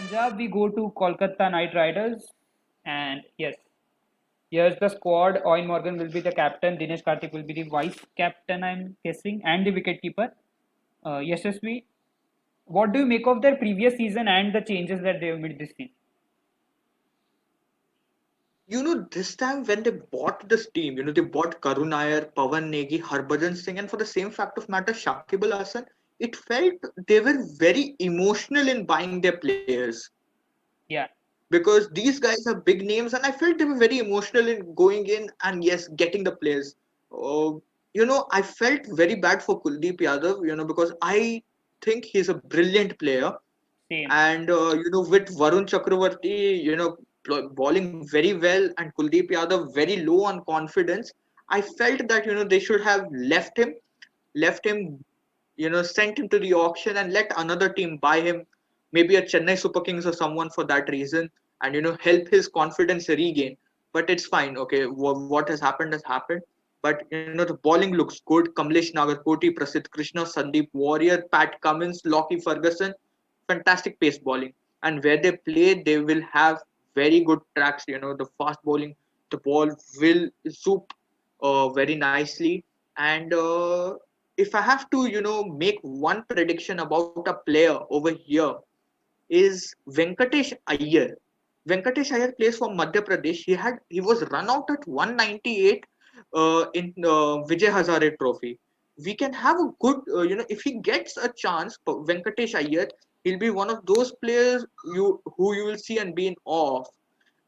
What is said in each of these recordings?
Punjab, we go to Kolkata Knight Riders, and yes, here's the squad. Owen Morgan will be the captain. Dinesh Karthik will be the vice captain, I'm guessing, and the wicketkeeper. Yashasvi, what do you make of their previous season and the changes that they have made this season? This time when they bought this team, they bought Karun Nair, Pawan Negi, Harbhajan Singh, and for the same fact of matter, Shakib Al Hasan, it felt they were very emotional in buying their players Yeah, because these guys are big names, and I felt they were very emotional in going in and yes, getting the players. Uh, I felt very bad for Kuldeep Yadav, because I think he's a brilliant player same. and with Varun Chakravarti, bowling very well and Kuldeep Yadav very low on confidence, I felt that they should have left him, sent him to the auction and let another team buy him, maybe a Chennai Super Kings or someone for that reason, and help his confidence regain. But it's fine. Okay, what has happened has happened. But the bowling looks good. Kamlesh Nagarkoti, Prasidh Krishna, Sandeep Warrior, Pat Cummins, Lockie Ferguson, fantastic pace bowling. And where they play, they will have very good tracks. The fast bowling, the ball will zoop very nicely. And if I have to, make one prediction about a player over here, is Venkatesh Iyer. Venkatesh Iyer plays for Madhya Pradesh. He was run out at 198 in Vijay Hazare Trophy. We can have a good, if he gets a chance, Venkatesh Iyer, he'll be one of those players who you will see and be in awe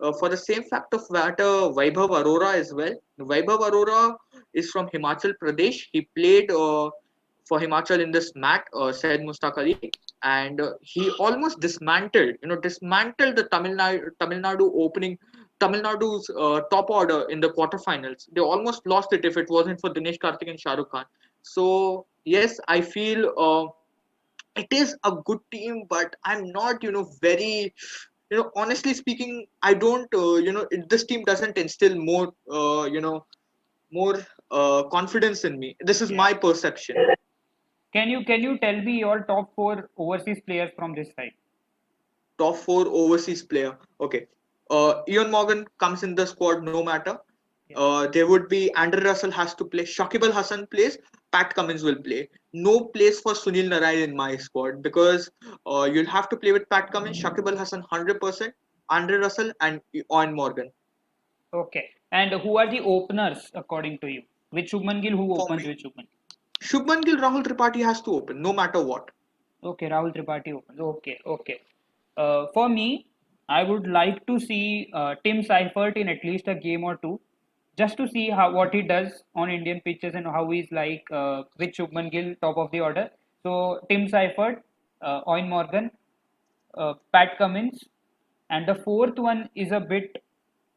of. For the same fact of matter, Vaibhav Arora as well. Vaibhav Arora is from Himachal Pradesh. He played for Himachal in this mat, Syed Mustaq Ali, and he almost dismantled the Tamil Nadu opening, Tamil Nadu's top order in the quarterfinals. They almost lost it if it wasn't for Dinesh Karthik and Shah Rukh Khan. So yes, I feel it is a good team, but I'm not, very, honestly speaking, I don't, this team doesn't instill more, more confidence in me. This is Yeah. my perception. Can you tell me your top four overseas players from this side? Top four overseas player. Okay. Ian Morgan comes in the squad no matter. Yeah. There would be Andrew Russell has to play. Shakib Al Hasan plays. Pat Cummins will play. No place for Sunil Narayan in my squad because you'll have to play with Pat Cummins, Shakib Al Hasan 100%, Andrew Russell, and Ian Morgan. Okay. And who are the openers according to you? With Shubman Gill, who For opens me, with Shubman? Shubman Gill, Rahul Tripathi has to open no matter what. Okay, Rahul Tripathi opens. Okay, okay. For me, I would like to see Tim Seifert in at least a game or two, just to see how what he does on Indian pitches and how he's like with Shubman Gill top of the order. So Tim Seifert, Owen Morgan, Pat Cummins, and the fourth one is a bit.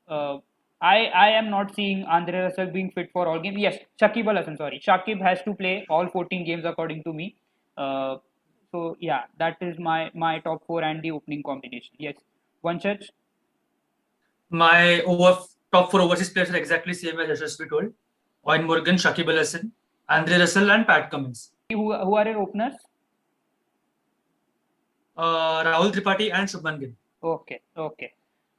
Uh, I am not seeing Andre Russell being fit for all games. Yes, Shakib Al Hasan. Sorry, Shakib has to play all 14 games according to me. Uh, so yeah, that is my top four and the opening combination. Yes, one church. My top four overseas players are exactly same as Yashasvi told. Owen Morgan, Shakib Al Hasan, Andre Russell, and Pat Cummins. Who are your openers? Rahul Tripathi and Shubman Gill. Okay, okay,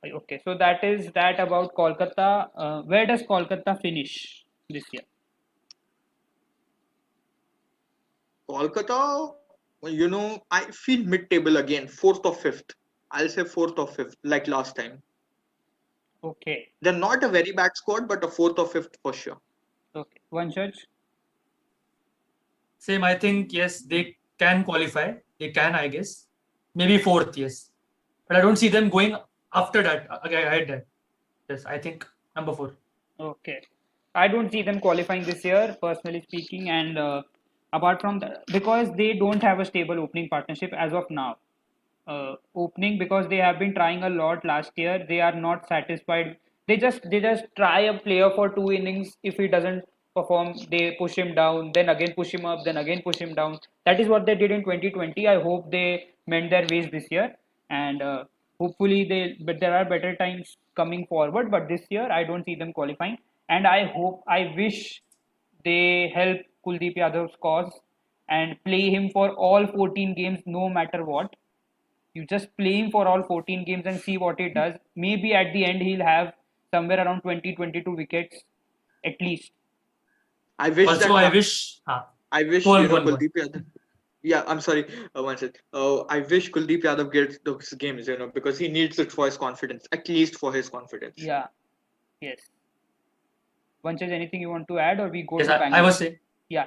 okay. So that is that about Kolkata. Where does Kolkata finish this year? Kolkata, I feel mid-table again, fourth or fifth. I'll say fourth or fifth, like last time. Okay, They're not a very bad squad, but a fourth or fifth for sure. okay. One church. Same, I think, yes, they can qualify. They can, I guess. Maybe fourth, yes. But I don't see them going after that, ahead that. Yes, I think number four. Okay. I don't see them qualifying this year, personally speaking, and apart from that, because they don't have a stable opening partnership as of now. Opening because they have been trying a lot last year. They are not satisfied. They just try a player for 2 innings. If he doesn't perform, they push him down. Then again push him up. Then again push him down. That is what they did in 2020. I hope they mend their ways this year, and hopefully they. But there are better times coming forward. But this year I don't see them qualifying, and I wish they help Kuldeep Yadav's cause and play him for all 14 games, no matter what. You just play him for all 14 games and see what he does. Maybe at the end he'll have somewhere around 20-22 wickets at least. I wish Also, that. I wish. I wish Go on, go on. Kuldeep Yadav. Yeah, I'm sorry. One second. I wish Kuldeep Yadav gets those games, because he needs it for his confidence, at least for his confidence. Yeah. Yes. Vanchaj, anything you want to add, or we go Yes, to I Bangalore? was saying. Yeah.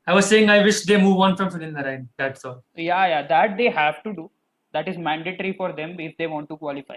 I was saying I wish they move on from Sunil Narayan. That's all. Yeah. That they have to do. That is mandatory for them if they want to qualify.